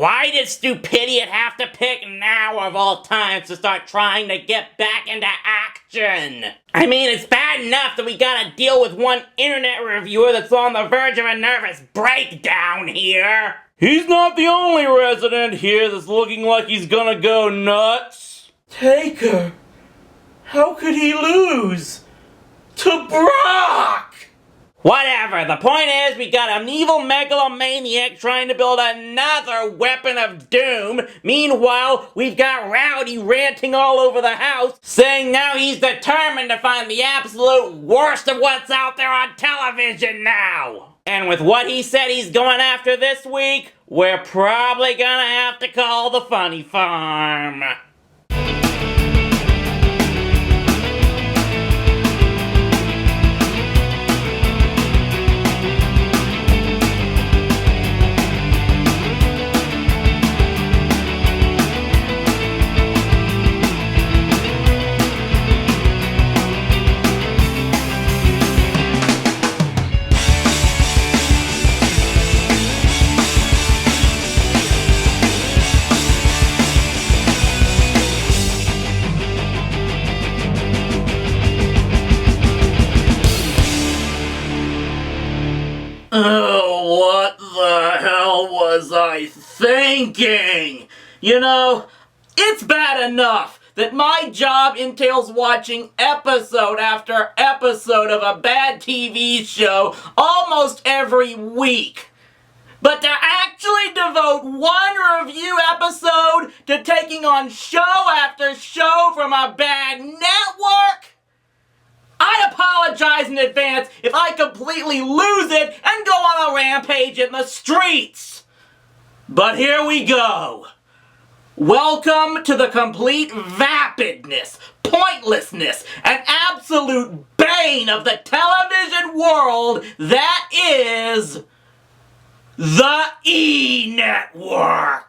Why did Stupidity have to pick now of all times to start trying to get back into action? I mean, it's bad enough that we gotta deal with one internet reviewer that's on the verge of a nervous breakdown here. He's not the only resident here that's looking like he's gonna go nuts. Taker, how could he lose to Brock? Whatever, the point is we got an evil megalomaniac trying to build another weapon of doom. Meanwhile, we've got Rowdy ranting all over the house, saying now he's determined to find the absolute worst of what's out there on television now. And with what he said he's going after this week, we're probably gonna have to call the Funny Farm. Oh, what the hell was I thinking? You know, it's bad enough that my job entails watching episode after episode of a bad TV show almost every week. But to actually devote one review episode to taking on show after show from a bad network? I apologize in advance if I completely lose it and go on a rampage in the streets. But here we go. Welcome to the complete vapidness, pointlessness, and absolute bane of the television world that is the E-Network.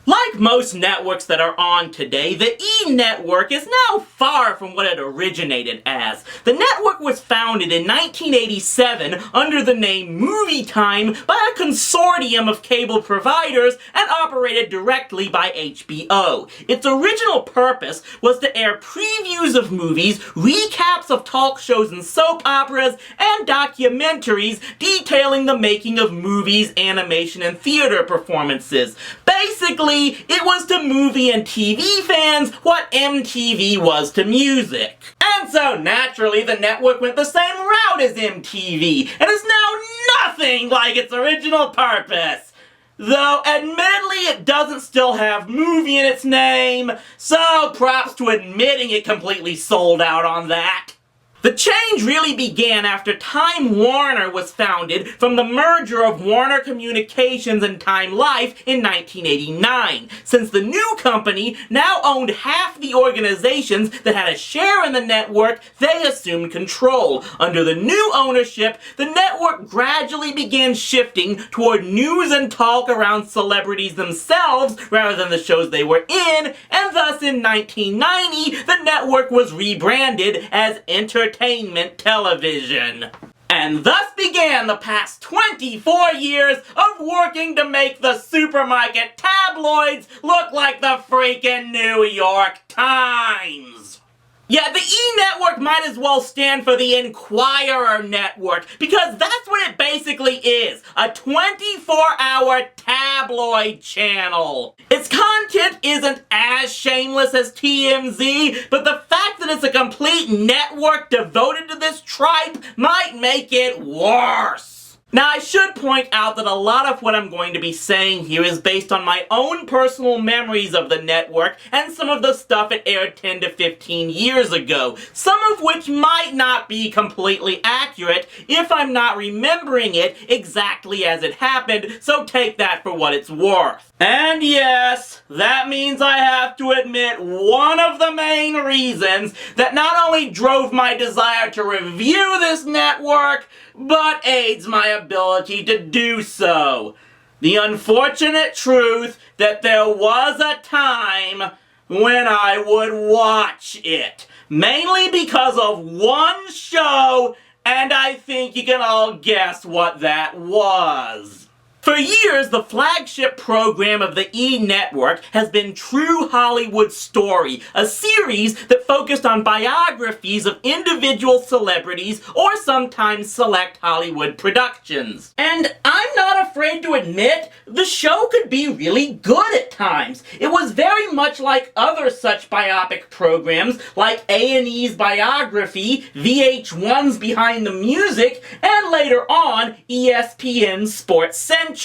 Like most networks that are on today, the E! Network is now far from what it originated as. The network was founded in 1987 under the name Movie Time by a consortium of cable providers and operated directly by HBO. Its original purpose was to air previews of movies, recaps of talk shows and soap operas, and documentaries detailing the making of movies, animation, and theater performances. Basically, it was to movie and TV fans what MTV was to music. And so naturally the network went the same route as MTV, and is now nothing like its original purpose. Though admittedly it doesn't still have movie in its name, so props to admitting it completely sold out on that. The change really began after Time Warner was founded from the merger of Warner Communications and Time Life in 1989, since the new company now owned half the organizations that had a share in the network. They assumed control. Under the new ownership, the network gradually began shifting toward news and talk around celebrities themselves rather than the shows they were in, and thus in 1990, the network was rebranded as Entertainment Television. And thus began the past 24 years of working to make the supermarket tabloids look like the freaking New York Times. Yeah, the E-Network might as well stand for the Inquirer Network, because that's what it basically is, a 24-hour tabloid channel. Its content isn't as shameless as TMZ, but the fact that it's a complete network devoted to this tripe might make it worse. Now, I should point out that a lot of what I'm going to be saying here is based on my own personal memories of the network and some of the stuff it aired 10 to 15 years ago, some of which might not be completely accurate if I'm not remembering it exactly as it happened, so take that for what it's worth. And yes, that means I have to admit one of the main reasons that not only drove my desire to review this network, but aids my ability to do so. The unfortunate truth that there was a time when I would watch it. Mainly because of one show, and I think you can all guess what that was. For years, the flagship program of the E! Network has been True Hollywood Story, a series that focused on biographies of individual celebrities or sometimes select Hollywood productions. And I'm not afraid to admit, the show could be really good at times. It was very much like other such biopic programs like A&E's Biography, VH1's Behind the Music, and later on, ESPN's Sports Century.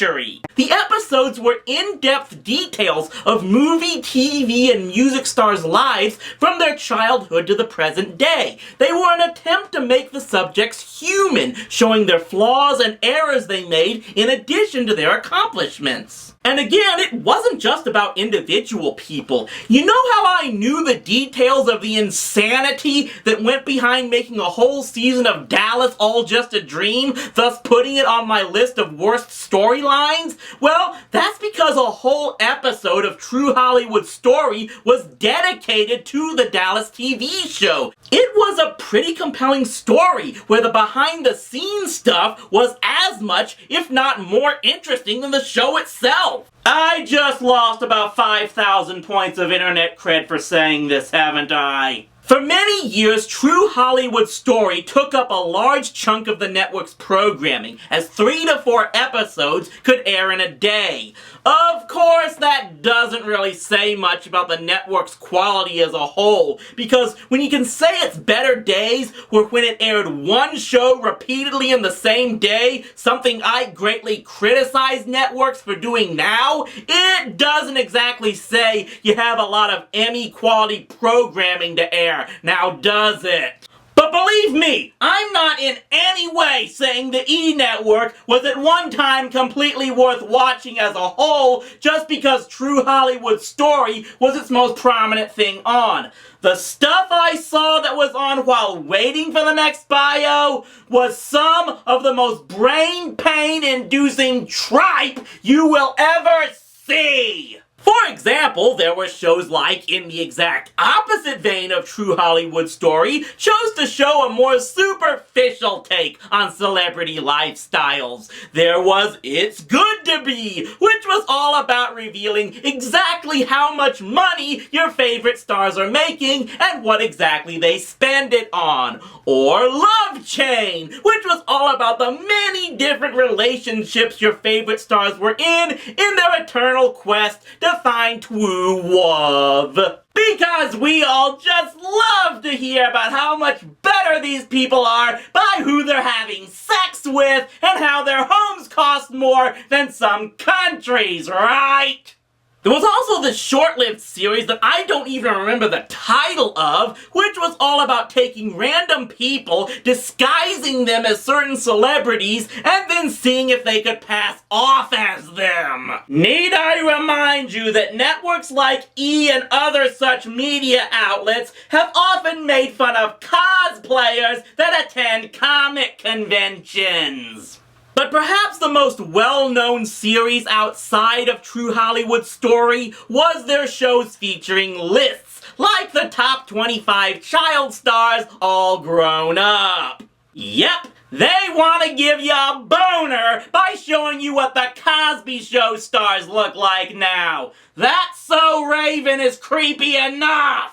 The episodes were in-depth details of movie, TV, and music stars' lives from their childhood to the present day. They were an attempt to make the subjects human, showing their flaws and errors they made in addition to their accomplishments. And again, it wasn't just about individual people. You know how I knew the details of the insanity that went behind making a whole season of Dallas all just a dream, thus putting it on my list of worst storylines? Well, that's because a whole episode of True Hollywood Story was dedicated to the Dallas TV show. It was a pretty compelling story where the behind-the-scenes stuff was as much, if not more interesting than the show itself. I just lost about 5,000 points of internet cred for saying this, haven't I? For many years, True Hollywood Story took up a large chunk of the network's programming, as 3 to 4 episodes could air in a day. Of course, that doesn't really say much about the network's quality as a whole, because when you can say its better days were when it aired one show repeatedly in the same day, something I greatly criticize networks for doing now, it doesn't exactly say you have a lot of Emmy-quality programming to air. Now does it? But believe me, I'm not in any way saying the E! Network was at one time completely worth watching as a whole just because True Hollywood Story was its most prominent thing on. The stuff I saw that was on while waiting for the next bio was some of the most brain pain-inducing tripe you will ever see! For example, there were shows like, in the exact opposite vein of True Hollywood Story, chose to show a more superficial take on celebrity lifestyles. There was It's Good to Be, which was all about revealing exactly how much money your favorite stars are making and what exactly they spend it on. Or Love Chain, which was all about the many different relationships your favorite stars were in their eternal quest to find true love. Because we all just love to hear about how much better these people are by who they're having sex with and how their homes cost more than some countries, right? There was also this short-lived series that I don't even remember the title of, which was all about taking random people, disguising them as certain celebrities, and then seeing if they could pass off as them. Need I remind you that networks like E! and other such media outlets have often made fun of cosplayers that attend comic conventions. But perhaps the most well-known series outside of True Hollywood Story was their shows featuring lists, like the top 25 child stars all grown up. Yep, they want to give you a boner by showing you what the Cosby Show stars look like now. That's So Raven is creepy enough!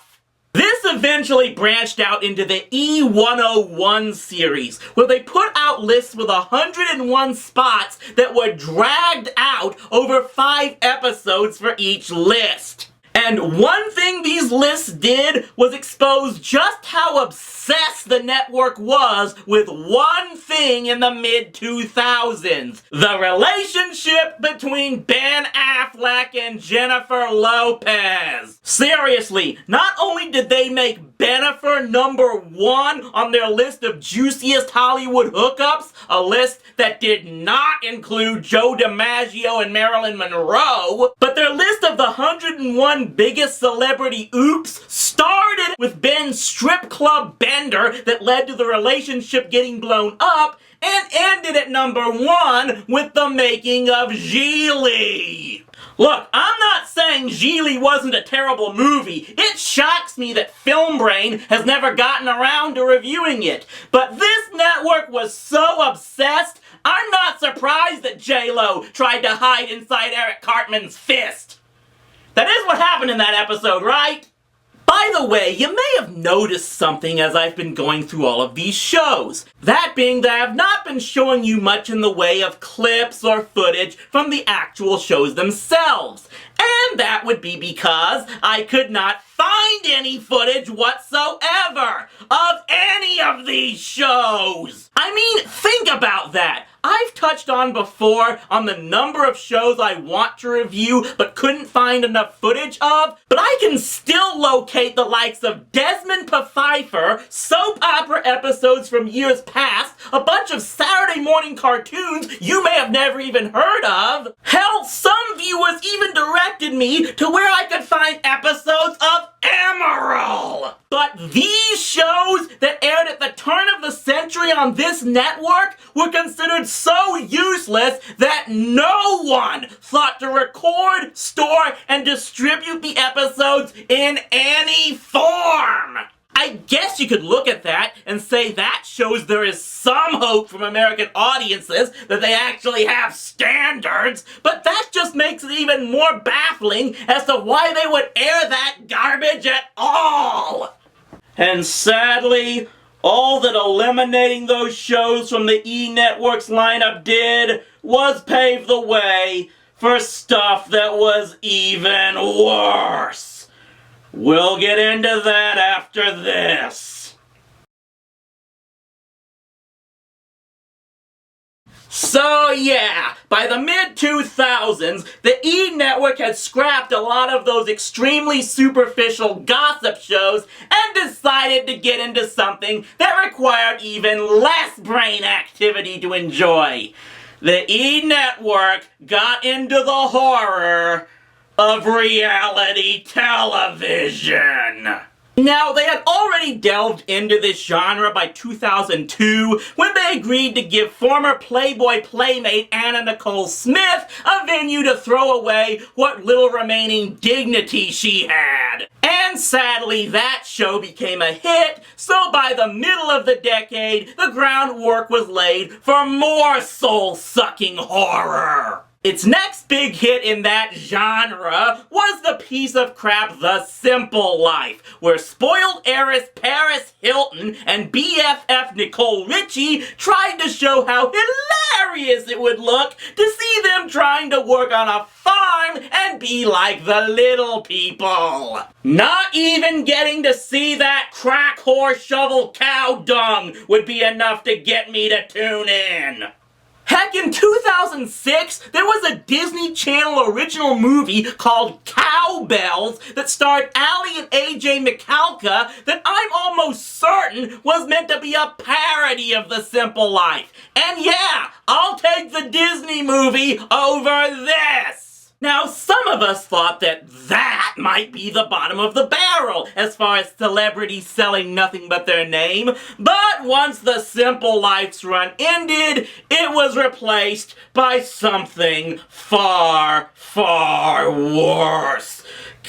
This eventually branched out into the E101 series, where they put out lists with 101 spots that were dragged out over 5 episodes for each list. And one thing these lists did was expose just how obsessed the network was with one thing in the mid-2000s. The relationship between Ben Affleck and Jennifer Lopez. Seriously, not only did they make Bennifer #1 on their list of juiciest Hollywood hookups, a list that did not include Joe DiMaggio and Marilyn Monroe, but their list of the 101 biggest celebrity oops started with Ben's strip club bender that led to the relationship getting blown up, and ended at #1 with the making of Gigli. Look, I'm not saying Gigli wasn't a terrible movie. It shocks me that Film Brain has never gotten around to reviewing it. But this network was so obsessed, I'm not surprised surprised that J-Lo tried to hide inside Eric Cartman's fist. That is what happened in that episode, right? By the way, you may have noticed something as I've been going through all of these shows. That being that I have not been showing you much in the way of clips or footage from the actual shows themselves. And that would be because I could not find any footage whatsoever of any of these shows. I mean, think about that. I've touched on before on the number of shows I want to review but couldn't find enough footage of, but I can still locate the likes of Desmond Pfeiffer, soap opera episodes from years past, a bunch of Saturday morning cartoons you may have never even heard of. Hell, some viewers even directed me to where I could find episodes of Emerald! But these shows that aired at the turn of the century on this network were considered so useless that no one thought to record, store, and distribute the episodes in any form! I guess you could look at that and say that shows there is some hope from American audiences that they actually have standards, but that just makes it even more baffling as to why they would air that garbage at all! And sadly, all that eliminating those shows from the E! Network's lineup did was pave the way for stuff that was even worse. We'll get into that after this. So yeah, by the mid-2000s, the E! Network had scrapped a lot of those extremely superficial gossip shows and decided to get into something that required even less brain activity to enjoy. The E! Network got into the horror of reality television. Now, they had already delved into this genre by 2002 when they agreed to give former Playboy playmate Anna Nicole Smith a venue to throw away what little remaining dignity she had. And sadly, that show became a hit, so by the middle of the decade, the groundwork was laid for more soul-sucking horror. Its next big hit in that genre was the piece of crap The Simple Life, where spoiled heiress Paris Hilton and BFF Nicole Richie tried to show how hilarious it would look to see them trying to work on a farm and be like the little people. Not even getting to see that crack horse shovel cow dung would be enough to get me to tune in. Heck, in 2006, there was a Disney Channel original movie called Cowbells that starred Ally and AJ McCalca that I'm almost certain was meant to be a parody of The Simple Life. And yeah, I'll take the Disney movie over this! Now, some of us thought that that might be the bottom of the barrel as far as celebrities selling nothing but their name, but once The Simple Life's run ended, it was replaced by something far, far worse.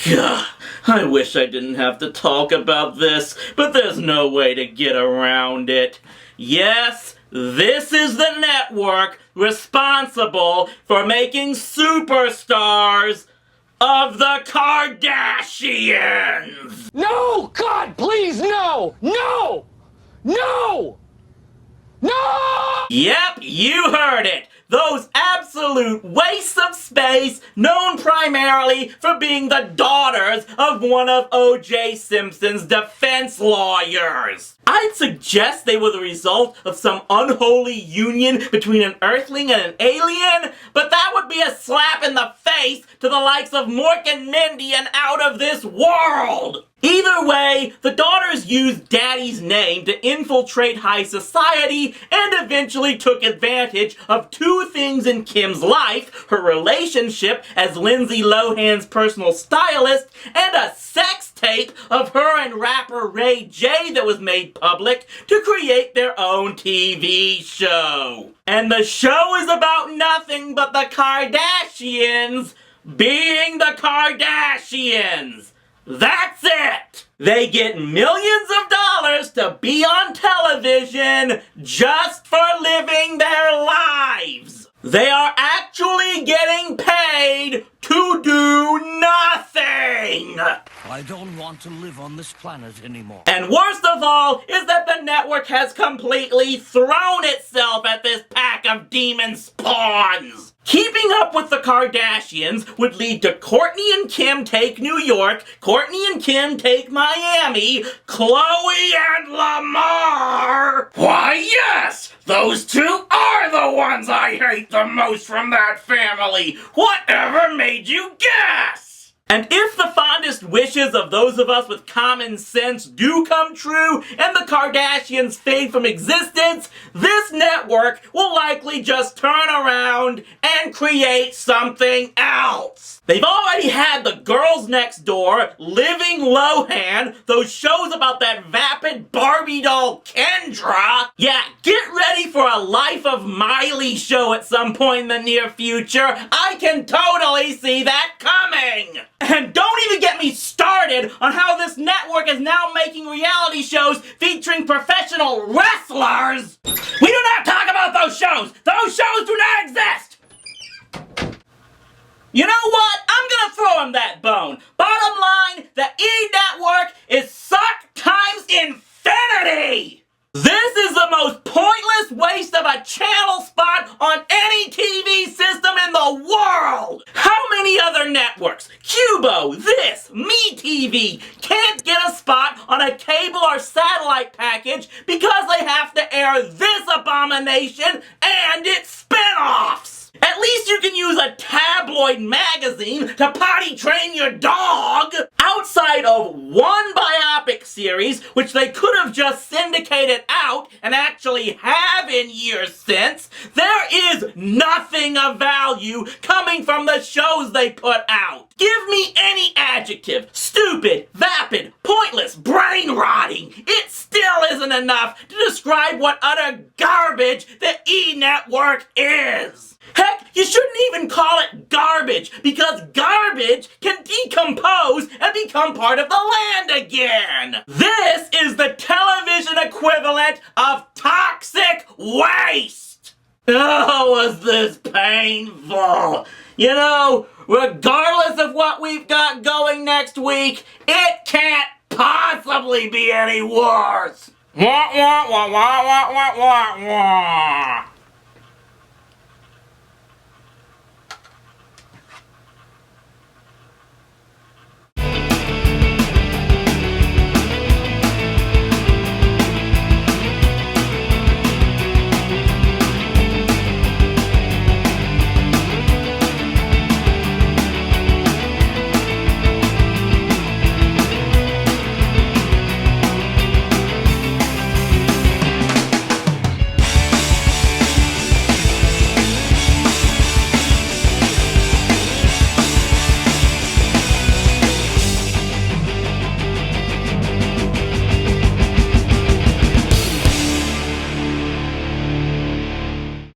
Gah, I wish I didn't have to talk about this, but there's no way to get around it. Yes, this is the network responsible for making superstars of the Kardashians! No! God, please, no! No! No! No! Yep, you heard it! Those absolute wastes of space known primarily for being the daughters of one of O.J. Simpson's defense lawyers. I'd suggest they were the result of some unholy union between an Earthling and an alien, but that would be a slap in the face to the likes of Mork and Mindy and Out of This World! Either way, the daughters used Daddy's name to infiltrate high society and eventually took advantage of two things in Kim's life: her relationship as Lindsay Lohan's personal stylist and a sex tape of her and rapper Ray J that was made public to create their own TV show. And the show is about nothing but the Kardashians being the Kardashians. That's it! They get millions of dollars to be on television just for living their lives. They are actually getting paid to do nothing! I don't want to live on this planet anymore. And worst of all is that the network has completely thrown itself at this pack of demon spawns! Keeping up with the Kardashians would lead to Kourtney and Kim take New York, Kourtney and Kim take Miami, Khloe and Lamar! Why yes! Those two are the ones I hate the most from that family! Whatever made you guess? And if the fondest wishes of those of us with common sense do come true and the Kardashians fade from existence, this network will likely just turn around and create something else. They've already had the Girls Next Door, Living Lohan, those shows about that vapid Barbie doll Kendra. Yeah, get ready for a Life of Miley show at some point in the near future. I can totally see that coming. And don't even get me started on how this network is now making reality shows featuring professional wrestlers. We do not talk about those shows. Those shows do not exist. You know what? I'm gonna throw him that bone. Bottom line, the E-Network is suck times infinity! This is the most pointless waste of a channel spot on any TV system in the world! How many other networks, Cubo, this, MeTV, can't get a spot on a cable or satellite package because they have to air this abomination and its spin-offs? At least you can use a tabloid magazine to potty train your dog! Outside of one biopic series, which they could have just syndicated out and actually have in years since, there is nothing of value coming from the shows they put out. Give me any adjective, stupid, vapid, pointless, brain-rotting. It still isn't enough to describe what utter garbage the E-Network is. Heck, you shouldn't even call it garbage, because garbage can decompose and become part of the land again! This is the television equivalent of toxic waste! Oh, was this painful! You know, regardless of what we've got going next week, it can't possibly be any worse! Wah, wah, wah, wah, wah, wah, wah, wah.